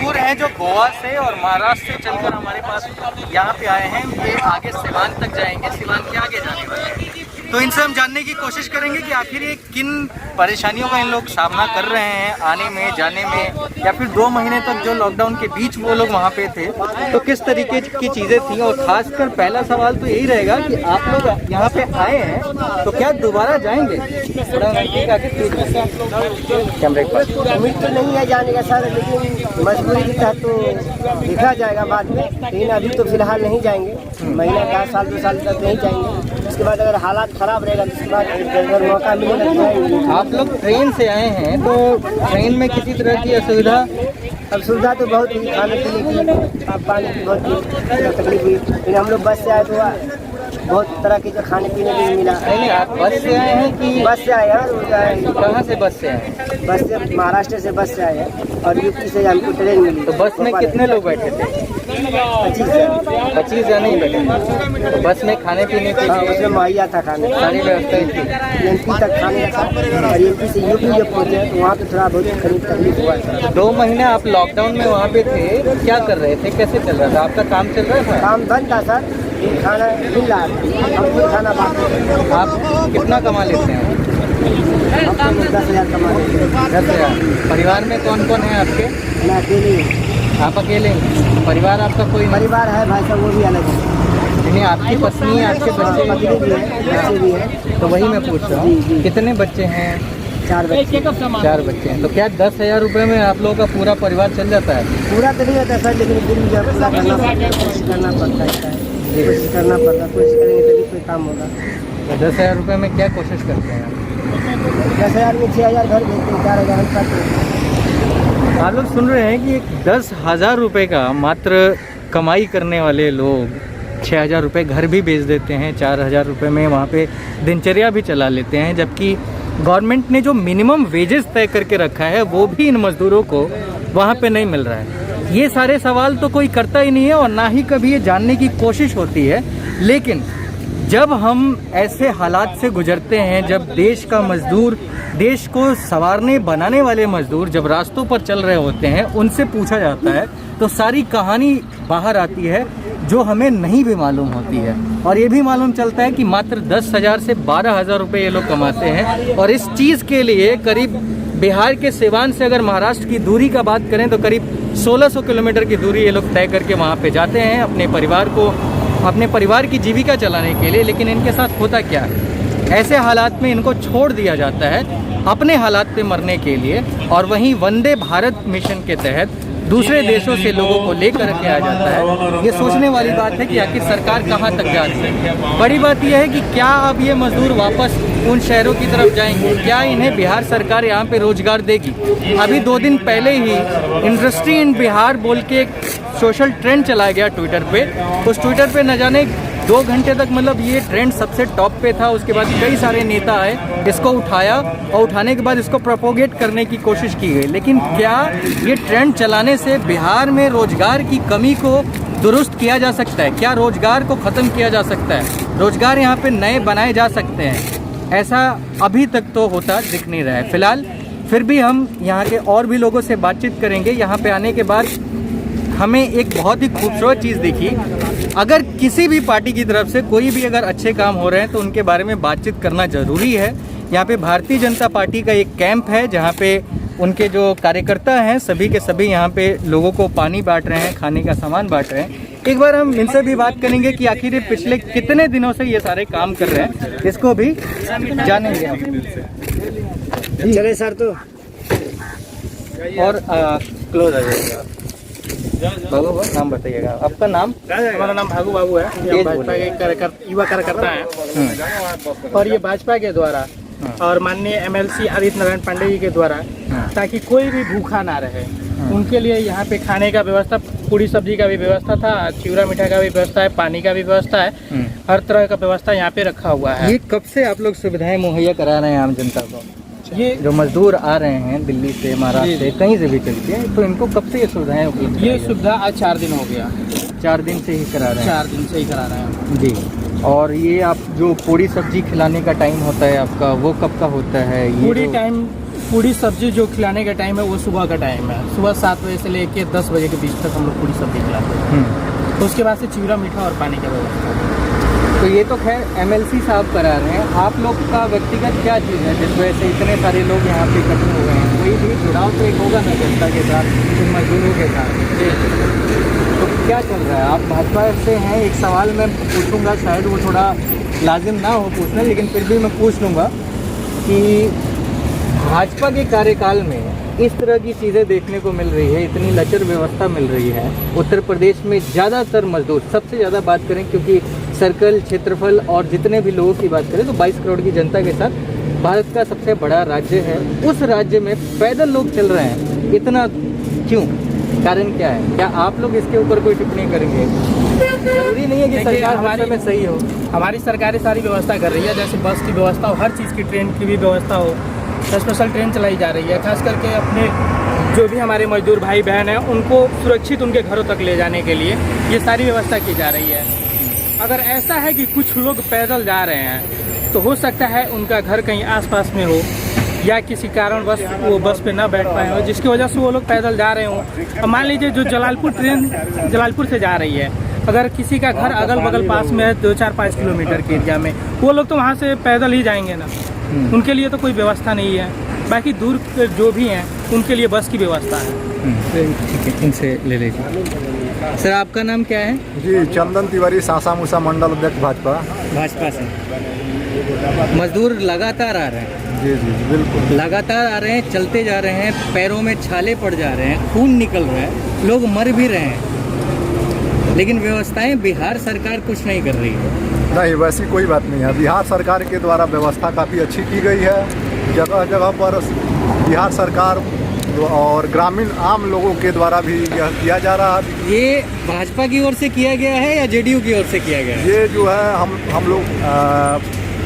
मजदूर हैं जो गोवा से और महाराष्ट्र से चलकर हमारे पास यहाँ पे आए हैं। ये आगे सिवान तक जाएंगे, सिवान के आगे जाने वाले हैं। तो इनसे हम जानने की कोशिश करेंगे कि आखिर ये किन परेशानियों का इन लोग सामना कर रहे हैं आने में जाने में, या फिर 2 महीने तक जो लॉकडाउन के बीच वो लोग वहाँ पे थे तो किस तरीके की चीज़ें थी। और खासकर पहला सवाल तो यही रहेगा कि आप लोग यहाँ पे आए हैं तो क्या दोबारा जाएंगे? कैमरे के पास उम्मीद तो नहीं है जाने का सर, लेकिन मजबूरी के तहत तो देखा जाएगा बाद में, लेकिन अभी तो फिलहाल नहीं जाएंगे। महीना 10 साल 2 साल तक नहीं जाएंगे। उसके बाद अगर हालात खराब रहेगा तो उसके बाद अगर मौका मिलेगा तो जाएंगे। आप लोग ट्रेन से आए हैं तो ट्रेन में किसी तरह की असुविधा? अब सुविधा तो बहुत हुई, खाने पीने की, पानी की बहुत तकलीफ हुई, लेकिन हम लोग बस से आए तो बहुत तरह के जो खाने पीने भी मिला। नहीं, आप बस से आए हैं कि? बस से आए हैं। कहाँ से बस से आए? बस से महाराष्ट्र से बस से आए हैं और यूपी से हमको ट्रेन मिली। तो बस में कितने लोग बैठे थे? 25 जन ही बैठे। तो बस में खाने पीने के उसमें मुहैया था, खाने सारी व्यवस्थाएं थी। एमपी तक खाने का था और एमपी से यूपी जब पहुँचे तो वहाँ पे थोड़ा बहुत तकलीफ हुआ था। 2 महीने आप लॉकडाउन में वहाँ पे थे, क्या कर रहे थे, कैसे चल रहा था आपका काम? चल रहा था? काम बंद था सर, खाना मिल रहा था, हम लोग खाना बांटते। आप कितना कमा लेते हैं? हम 10,000 कमा लेते हैं। 10,000। परिवार में कौन कौन है आपके? मैं अकेले हूँ। आप अकेले हैं? परिवार आपका कोई? परिवार है भाई साहब, वो भी अलग है। नहीं, आपकी पत्नी है, आपके बच्चे भी है, बच्चे भी हैं। तो वही मैं पूछ रहा हूँ, कितने बच्चे हैं? 4 बच्चे। 4 बच्चे हैं। तो क्या 10,000 रुपये में आप लोगों का पूरा परिवार चल जाता है? पूरा तो नहीं होता सर, लेकिन फिर भी जो पूरा करना पड़ता है, कोशिश करना पड़ता है, कोशिश करना पड़ता है। कोशिश करेंगे तभी कोई काम होगा। तो 10,000 रुपये में क्या कोशिश करते हैं आप? 10,000 में 6,000 घर भेजते हैं, 4,000 हम खाते हैं। आप लोग सुन रहे हैं कि 10,000 रुपये का मात्र कमाई करने वाले लोग 6,000 रुपये घर भी बेच देते हैं, 4,000 रुपये में वहाँ पे दिनचर्या भी चला लेते हैं, जबकि गवर्नमेंट ने जो मिनिमम वेजेस तय करके रखा है वो भी इन मज़दूरों को वहाँ पे नहीं मिल रहा है। ये सारे सवाल तो कोई करता ही नहीं है और ना ही कभी ये जानने की कोशिश होती है। लेकिन जब हम ऐसे हालात से गुजरते हैं, जब देश का मजदूर, देश को संवारने बनाने वाले मजदूर जब रास्तों पर चल रहे होते हैं, उनसे पूछा जाता है तो सारी कहानी बाहर आती है जो हमें नहीं भी मालूम होती है। और ये भी मालूम चलता है कि मात्र 10,000 से 12,000 रुपये ये लोग कमाते हैं। और इस चीज़ के लिए करीब बिहार के सिवान से अगर महाराष्ट्र की दूरी का बात करें तो करीब 1600 किलोमीटर की दूरी ये लोग तय करके वहाँ पे जाते हैं अपने परिवार की जीविका चलाने के लिए। लेकिन इनके साथ होता क्या है, ऐसे हालात में इनको छोड़ दिया जाता है अपने हालात पे मरने के लिए, और वहीं वंदे भारत मिशन के तहत दूसरे देशों से लोगों को लेकर के आ जाता है। ये सोचने वाली बात है कि आखिर सरकार कहाँ तक जा रही है। बड़ी बात यह है कि क्या अब ये मजदूर वापस उन शहरों की तरफ जाएंगे? क्या इन्हें बिहार सरकार यहाँ पे रोजगार देगी? अभी 2 दिन पहले ही इंडस्ट्री इन बिहार बोल के एक सोशल ट्रेंड चलाया गया ट्विटर पे। उस ट्विटर पे न जाने 2 घंटे तक मतलब ये ट्रेंड सबसे टॉप पे था। उसके बाद कई सारे नेता आए, इसको उठाया और उठाने के बाद इसको प्रोपोगेट करने की कोशिश की गई। लेकिन क्या ये ट्रेंड चलाने से बिहार में रोजगार की कमी को दुरुस्त किया जा सकता है? क्या रोजगार को ख़त्म किया जा सकता है? रोजगार यहाँ पे नए बनाए जा सकते हैं? ऐसा अभी तक तो होता दिख नहीं रहा है। फिलहाल फिर भी हम यहाँ के और भी लोगों से बातचीत करेंगे। यहाँ पे आने के बाद हमें एक बहुत ही खूबसूरत चीज़ दिखी। अगर किसी भी पार्टी की तरफ से कोई भी अगर अच्छे काम हो रहे हैं तो उनके बारे में बातचीत करना ज़रूरी है। यहाँ पे भारतीय जनता पार्टी का एक कैंप है जहाँ पे उनके जो कार्यकर्ता हैं सभी के सभी यहाँ पे लोगों को पानी बांट रहे हैं, खाने का सामान बांट रहे हैं। एक बार हम इनसे भी बात करेंगे कि आखिर ये पिछले कितने दिनों से ये सारे काम कर रहे हैं, इसको भी जानेंगे हम। चले सर तो और क्लोज आ जाएगा। बाबू नाम बताइएगा, आपका नाम? हमारा नाम भागू बाबू है। ये भाजपा के युवा कार्यकर्ता है और ये भाजपा के द्वारा और माननीय MLC आदित्य नारायण पांडे जी के द्वारा, ताकि कोई भी भूखा ना रहे, उनके लिए यहाँ पे खाने का व्यवस्था, पूरी सब्जी का भी व्यवस्था था, चिवड़ा मीठा का भी व्यवस्था है, पानी का भी व्यवस्था है, हर तरह का व्यवस्था यहाँ पे रखा हुआ है। ये कब से आप लोग सुविधाएं मुहैया करा रहे हैं आम जनता को? ये जो मजदूर आ रहे हैं दिल्ली से, महाराष्ट्र से, कहीं से भी चलते हैं, तो इनको कब से ये सुविधाएं उपलब्ध? ये सुविधा आज 4 दिन हो गया। 4 दिन से ही करा रहे हैं? 4 दिन से ही करा रहे हैं जी। और ये आप जो पूरी सब्जी खिलाने का टाइम होता है आपका, वो कब का होता है? ये पूरी टाइम पूरी सब्जी जो खिलाने का टाइम है वो सुबह का टाइम है। सुबह 7 बजे से लेके 10 बजे के बीच तक हम लोग पूरी सब्जी खिलाते हैं। तो उसके बाद से चिवड़ा, मीठा और पानी का व्यवस्था। तो ये तो खैर MLC साहब करा रहे हैं, आप लोग का व्यक्तिगत क्या चीज़ है जिस वजह से इतने सारे लोग यहाँ पे इकट्ठे हो गए हैं? कोई भी जुड़ाव तो एक होगा ना जनता के साथ, कुछ मजदूरों के साथ। तो क्या चल रहा है? आप भाजपा से हैं, एक सवाल मैं पूछूंगा, शायद वो थोड़ा लाजिम ना हो पूछना, लेकिन फिर भी मैं पूछ लूँगा कि भाजपा के कार्यकाल में इस तरह की चीज़ें देखने को मिल रही है, इतनी लचर व्यवस्था मिल रही है। उत्तर प्रदेश में ज़्यादातर मजदूर, सबसे ज़्यादा बात करें क्योंकि सर्कल, क्षेत्रफल और जितने भी लोगों की बात करें तो 22 करोड़ की जनता के साथ भारत का सबसे बड़ा राज्य है। उस राज्य में पैदल लोग चल रहे हैं, इतना क्यों? कारण क्या है? क्या आप लोग इसके ऊपर कोई टिप्पणी करेंगे? जरूरी नहीं है कि सरकार हमारे में सही हो। हमारी सरकारें सारी व्यवस्था कर रही है, जैसे बस की व्यवस्था हो, हर चीज़ की, ट्रेन की भी व्यवस्था हो, स्पेशल ट्रेन चलाई जा रही है। खास करके अपने जो भी हमारे मजदूर भाई बहन हैं उनको सुरक्षित उनके घरों तक ले जाने के लिए ये सारी व्यवस्था की जा रही है। अगर ऐसा है कि कुछ लोग पैदल जा रहे हैं तो हो सकता है उनका घर कहीं आसपास में हो या किसी कारणवश वो बस पे ना बैठ पाए हो, जिसकी वजह से वो लोग पैदल जा रहे हों। अब मान लीजिए जो ट्रेन जलालपुर से जा रही है, अगर किसी का घर अगल बगल पास में है 2-4-5 किलोमीटर के एरिया में, वो लोग तो वहाँ से पैदल ही जाएंगे ना, उनके लिए तो कोई व्यवस्था नहीं है। बाकी दूर के जो भी हैं उनके लिए बस की व्यवस्था है। ठीक है, इनसे ले लीजिए। सर आपका नाम क्या है? जी चंदन तिवारी, सासा मूसा मंडल अध्यक्ष भाजपा। भाजपा से मजदूर लगातार आ रहे हैं। जी जी जी बिल्कुल लगातार आ रहे हैं, चलते जा रहे हैं, पैरों में छाले पड़ जा रहे हैं, खून निकल रहा है, लोग मर भी रहे हैं, लेकिन व्यवस्थाएं बिहार सरकार कुछ नहीं कर रही है। नहीं, वैसी कोई बात नहीं है। बिहार सरकार के द्वारा व्यवस्था काफ़ी अच्छी की गई है। जगह जगह पर बिहार सरकार और ग्रामीण आम लोगों के द्वारा भी यह किया जा रहा है। ये भाजपा की ओर से किया गया है या JDU की ओर से किया गया है? ये जो है हम लोग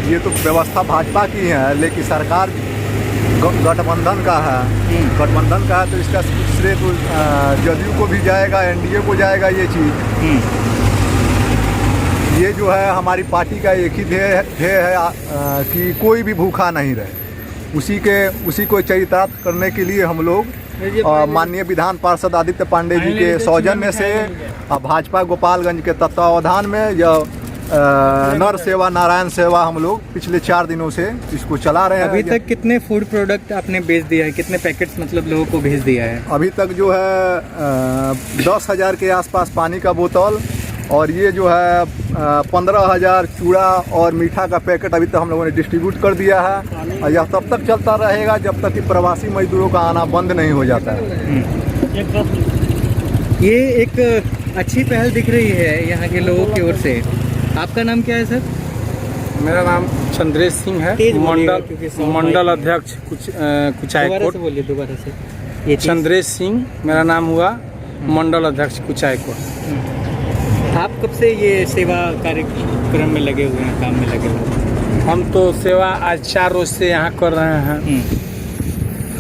ये तो व्यवस्था भाजपा की है, लेकिन सरकार गठबंधन का है। गठबंधन का है तो इसका श्रेय तो JDU को भी जाएगा, NDA को जाएगा ये चीज़। ये जो है हमारी पार्टी का एक ही ध्येय है कि कोई भी भूखा नहीं रहे। उसी को चरितार्थ करने के लिए हम लोग माननीय विधान पार्षद आदित्य पांडे जी के सौजन्य से भाजपा गोपालगंज के तत्वावधान में यह नर सेवा नारायण सेवा हम लोग पिछले 4 दिनों से इसको चला रहे हैं। अभी तक कितने फूड प्रोडक्ट आपने बेच दिया है? कितने पैकेट्स मतलब लोगों को भेज दिया है? अभी तक जो है 10,000 के आसपास पानी का बोतल और ये जो है 15,000 चूड़ा और मीठा का पैकेट अभी तक हम लोगों ने डिस्ट्रीब्यूट कर दिया है। और यह तब तक चलता रहेगा जब तक कि प्रवासी मजदूरों का आना बंद नहीं हो जाता है। ये एक अच्छी पहल दिख रही है यहाँ के लोगों की ओर से। आपका नाम क्या है सर? मेरा नाम चंद्रेश सिंह है, मंडल अध्यक्ष कुचायकोट। बोलिए दोबारा से। चंद्रेश सिंह मेरा नाम हुआ, मंडल अध्यक्ष कुचायकोट। आप कब से ये सेवा कार्यक्रम में लगे हुए हैं, काम में लगे हुए हैं? हम तो सेवा आज 4 रोज से यहाँ कर रहे हैं।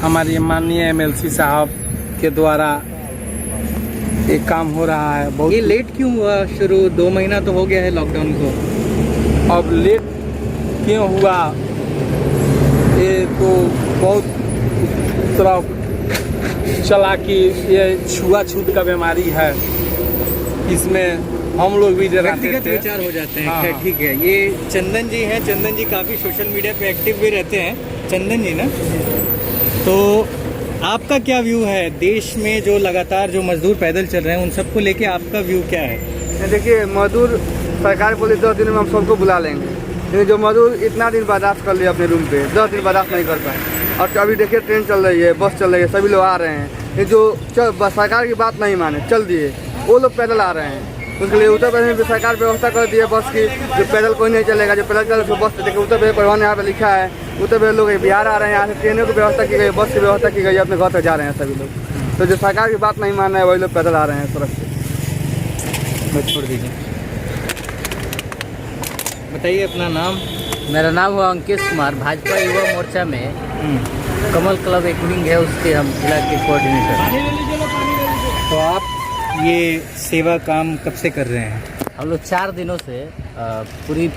हमारे माननीय MLC साहब के द्वारा ये काम हो रहा है। बहुत ये लेट क्यों हुआ शुरू? 2 महीना तो हो गया है लॉकडाउन को। अब लेट क्यों हुआ, ये तो बहुत तरह चला कि ये छुआछूत का बीमारी है, इसमें हम लोग भी व्यक्तिगत विचार हो जाते हैं। हाँ। ठीक है, ये चंदन जी हैं। चंदन जी काफ़ी सोशल मीडिया पे एक्टिव भी रहते हैं। चंदन जी ना, तो आपका क्या व्यू है? देश में जो लगातार जो मजदूर पैदल चल रहे हैं उन सबको लेके आपका व्यू क्या है? देखिए, मजदूर सरकार बोली 10 दिन में हम सबको बुला लेंगे, लेकिन जो मजदूर इतना दिन बर्दाश्त कर लिया अपने रूम पे, 10 दिन बर्दाश्त नहीं कर पाए। और अभी देखिए ट्रेन चल रही है, बस चल रही है, सभी लोग आ रहे हैं। ये जो सरकार की बात नहीं माने, चल दिए, वो लोग पैदल आ रहे हैं। उसके लिए उत्तर प्रदेश में सरकार व्यवस्था कर दी है बस की, जो पैदल कोई नहीं चलेगा, जो पैदल चले उसको बस। देखिए उत्तर प्रदेश परिवहन यहाँ पे लिखा है, उत्तर प्रदेश लोग बिहार आ रहे हैं, यहाँ से ट्रेनों की व्यवस्था की गई, बस की व्यवस्था की गई, अपने घर तक जा रहे हैं सभी लोग। तो जो सरकार की बात नहीं मान रहे हैं वही लोग पैदल आ रहे हैं सड़क से। छोड़ दीजिए, बताइए अपना नाम। मेरा नाम हुआ अंकित कुमार, भाजपा युवा मोर्चा में कमल क्लब एक विंग है, उसके हम जिला के कोऑर्डिनेटर। तो आप ये सेवा काम कब से कर रहे हैं? हम लोग 4 दिनों से पूरी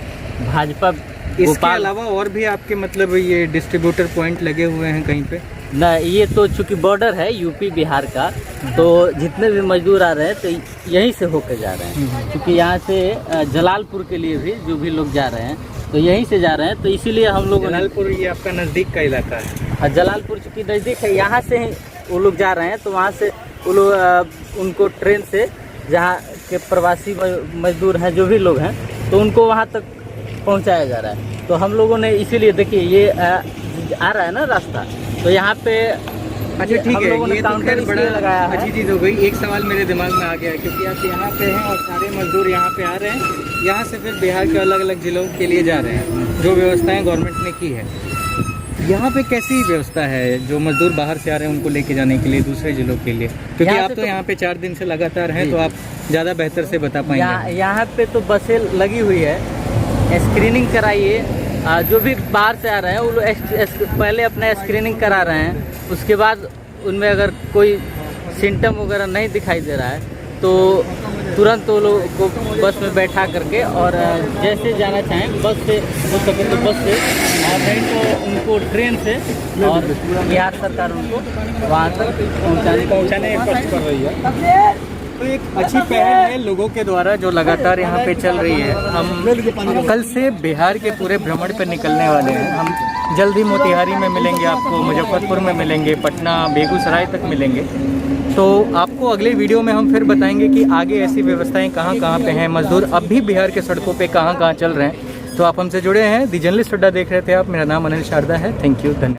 भाजपा इसके अलावा और भी आपके मतलब ये डिस्ट्रीब्यूटर पॉइंट लगे हुए हैं कहीं पे? ना ये तो चूंकि बॉर्डर है यूपी बिहार का, तो जितने भी मजदूर आ रहे हैं तो यहीं से होकर जा रहे हैं, क्योंकि यहाँ से जलालपुर के लिए भी जो भी लोग जा रहे हैं तो यहीं से जा रहे हैं, तो इसीलिए हम लोग जलालपुर ये आपका नज़दीक का इलाका है। जलालपुर चूँकि नज़दीक है, यहाँ से ही वो लोग जा रहे हैं, तो वहाँ से वो लोग उनको ट्रेन से जहाँ के प्रवासी मजदूर हैं जो भी लोग हैं तो उनको वहाँ तक पहुँचाया जा रहा है। तो हम लोगों ने इसीलिए देखिए ये आ रहा है ना रास्ता, तो यहाँ पे अच्छा ठीक है, ये तो काउंटर खैर बड़ा लगाया है। अच्छी चीज़ हो गई। एक सवाल मेरे दिमाग में आ गया, क्योंकि आप यहाँ पे हैं और सारे मजदूर यहाँ पे आ रहे हैं, यहाँ से फिर बिहार के अलग अलग जिलों के लिए जा रहे हैं, जो व्यवस्थाएं गवर्नमेंट ने की है। यहाँ पे कैसी व्यवस्था है जो मजदूर बाहर से आ रहे हैं उनको लेके जाने के लिए दूसरे जिलों के लिए, क्योंकि आप तो यहाँ पे 4 दिन से लगातार हैं, तो आप ज़्यादा बेहतर से बता पाएंगे। यहाँ पे तो बसें लगी हुई है, स्क्रीनिंग कराइए, जो भी बाहर से आ रहे हैं वो लोग पहले अपना स्क्रीनिंग करा रहे हैं, उसके बाद उनमें अगर कोई सिम्टम वगैरह नहीं दिखाई दे रहा है तो तुरंत वो लोग को बस में बैठा करके और जैसे जाना चाहें बस से हो सके तो बस से, और नहीं तो उनको ट्रेन से, और बिहार सरकार उनको वहाँ तक पहुँचाने की कोशिश कर रही है। तो एक अच्छी पहल है लोगों के द्वारा जो लगातार यहाँ पे चल रही है। हम कल से बिहार के पूरे भ्रमण पर निकलने वाले हैं। हम जल्दी मोतिहारी में मिलेंगे, आपको मुजफ्फरपुर में मिलेंगे, पटना, बेगूसराय तक मिलेंगे। तो आपको अगले वीडियो में हम फिर बताएंगे कि आगे ऐसी व्यवस्थाएं कहाँ कहाँ पे हैं, मजदूर अब भी बिहार के सड़कों पे कहाँ कहाँ चल रहे हैं। तो आप हमसे जुड़े हैं, दी जर्नलिस्ट अड्डा देख रहे थे आप। मेरा नाम अनिल शारदा है। थैंक यू, धन्यवाद।